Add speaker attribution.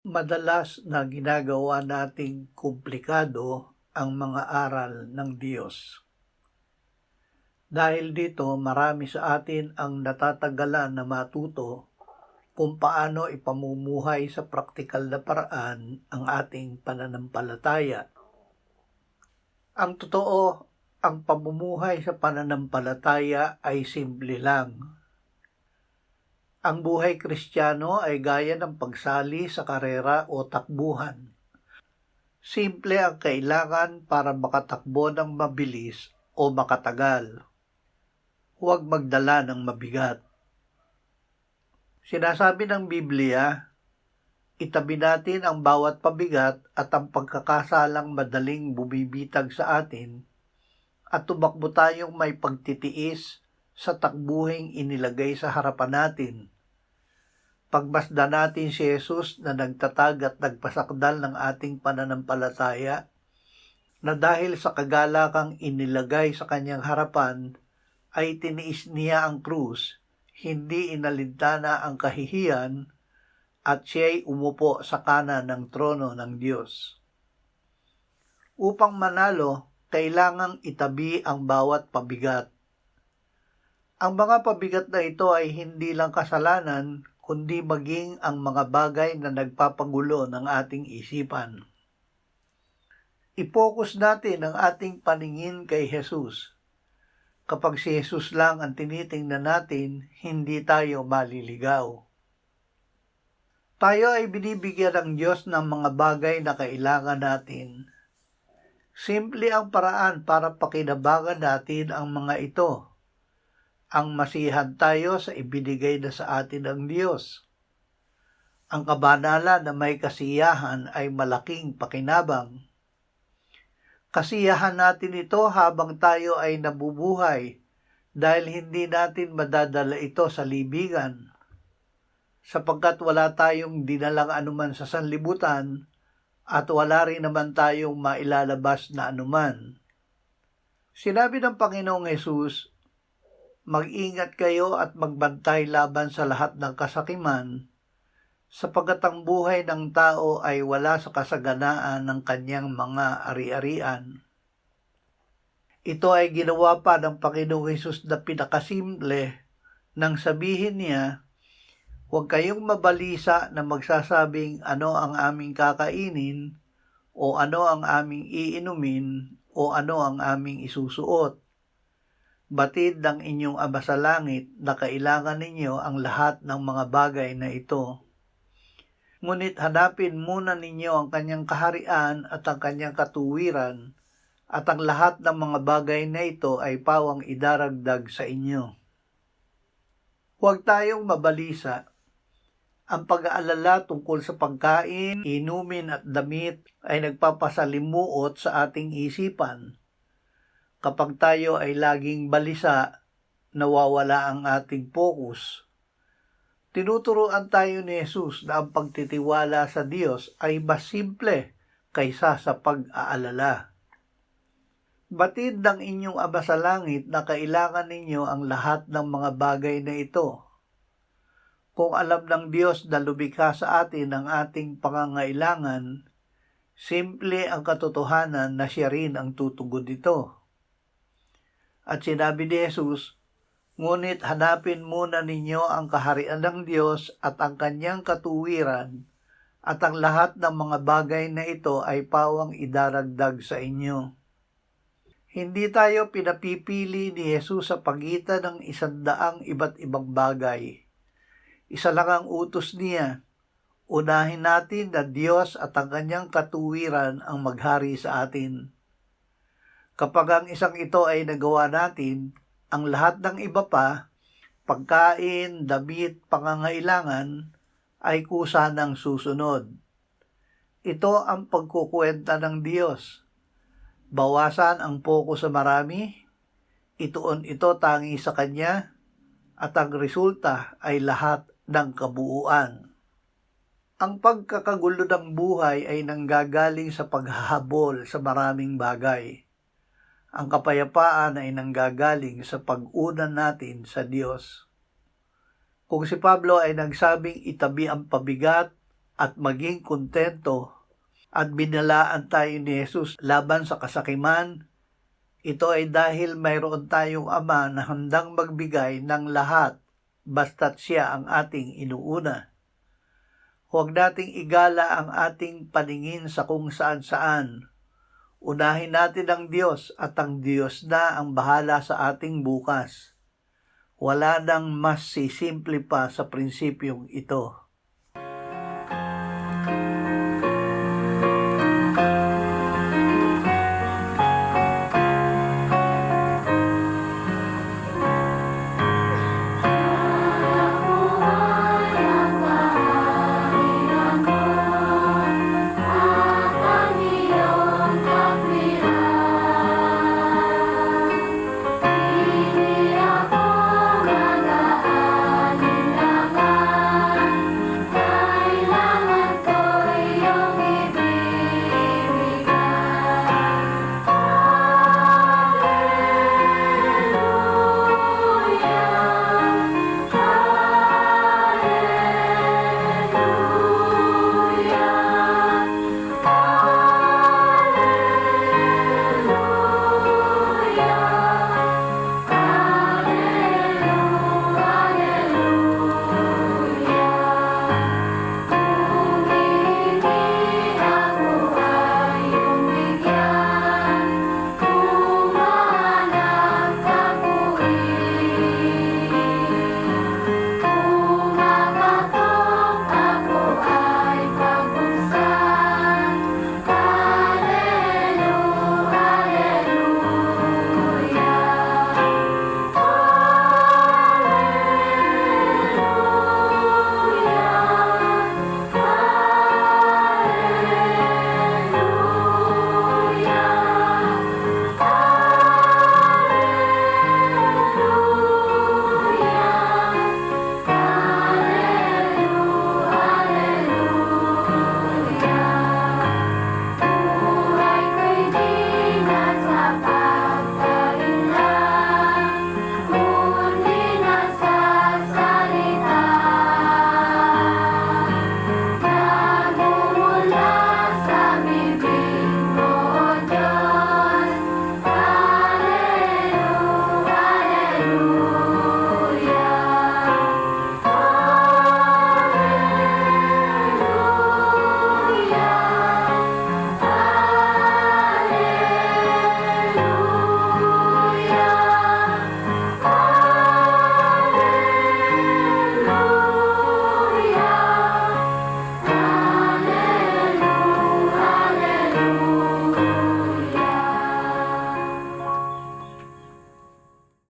Speaker 1: Madalas na ginagawa nating komplikado ang mga aral ng Diyos. Dahil dito, marami sa atin ang natatagalan na matuto kung paano ipamumuhay sa praktikal na paraan ang ating pananampalataya. Ang totoo, ang pamumuhay sa pananampalataya ay simple lang. Ang buhay Kristiyano ay gaya ng pagsali sa karera o takbuhan. Simple ang kailangan para makatakbo ng mabilis o makatagal. Huwag magdala ng mabigat. Sinasabi ng Biblia, itabi natin ang bawat pabigat at ang pagkakasalang madaling bumibitag sa atin at tumakbo tayong may pagtitiis sa takbuhing inilagay sa harapan natin. Pagmasdan natin si Jesus na nagtatag at nagpasakdal ng ating pananampalataya, na dahil sa kagalakang inilagay sa kanyang harapan, ay tiniis niya ang krus, hindi inalintana ang kahihiyan, at siya'y umupo sa kanan ng trono ng Diyos. Upang manalo, kailangang itabi ang bawat pabigat. Ang mga pabigat na ito ay hindi lang kasalanan, kundi maging ang mga bagay na nagpapagulo ng ating isipan. I-focus natin ang ating paningin kay Jesus. Kapag si Jesus lang ang tinitingnan natin, hindi tayo maliligaw. Tayo ay binibigyan ng Diyos ng mga bagay na kailangan natin. Simple ang paraan para pakinabangan natin ang mga ito. Ang masihan tayo sa ibinigay na sa atin ng Diyos. Ang kabanalan na may kasiyahan ay malaking pakinabang. Kasiyahan natin ito habang tayo ay nabubuhay dahil hindi natin madadala ito sa libigan. Sapagkat wala tayong dinalang anuman sa sanlibutan at wala rin naman tayong mailalabas na anuman. Sinabi ng Panginoong Hesus, mag-ingat kayo at magbantay laban sa lahat ng kasakiman, sapagkat ang buhay ng tao ay wala sa kasaganaan ng kanyang mga ari-arian. Ito ay ginawa pa ng Panginoong Hesus na pinakasimple nang sabihin niya, huwag kayong mabalisa na magsasabing ano ang aming kakainin, o ano ang aming iinumin, o ano ang aming isusuot. Batid ng inyong Ama sa langit na kailangan ninyo ang lahat ng mga bagay na ito. Ngunit hanapin muna ninyo ang kanyang kaharian at ang kanyang katuwiran, at ang lahat ng mga bagay na ito ay pawang idaragdag sa inyo. Huwag tayong mabalisa. Ang pag-aalala tungkol sa pagkain, inumin at damit ay nagpapasalimuot sa ating isipan. Kapag tayo ay laging balisa, nawawala ang ating focus. Tinuturuan tayo ni Jesus na ang pagtitiwala sa Diyos ay mas simple kaysa sa pag-aalala. Batid ng inyong Ama sa langit na kailangan ninyo ang lahat ng mga bagay na ito. Kung alam ng Diyos na lumikha sa atin ang ating pangangailangan, simple ang katotohanan na siya rin ang tutugon nito. At sinabi ni Jesus, ngunit hanapin muna ninyo ang kaharian ng Diyos at ang kanyang katuwiran, at ang lahat ng mga bagay na ito ay pawang idaragdag sa inyo. Hindi tayo pinapipili ni Jesus sa pagitan ng 100 iba't ibang bagay. Isa lang ang utos niya, unahin natin na Diyos at ang kanyang katuwiran ang maghari sa atin. Kapag ang isang ito ay nagawa natin, ang lahat ng iba pa, pagkain, damit, pangangailangan, ay kusa ng susunod. Ito ang pagkukuwenta ng Diyos. Bawasan ang focus sa marami, ituon ito tangi sa Kanya, at ang resulta ay lahat ng kabuuan. Ang pagkakagulo ng buhay ay nanggagaling sa paghahabol sa maraming bagay. Ang kapayapaan ay nanggagaling sa pag-unan natin sa Diyos. Kung si Pablo ay nagsabing itabi ang pabigat at maging kontento at binalaan tayo ni Jesus laban sa kasakiman, ito ay dahil mayroon tayong Ama na handang magbigay ng lahat basta't siya ang ating inuuna. Huwag nating igala ang ating paningin sa kung saan-saan. Unahin natin ang Diyos at ang Diyos na ang bahala sa ating bukas. Wala nang mas sisimple pa sa prinsipyong ito.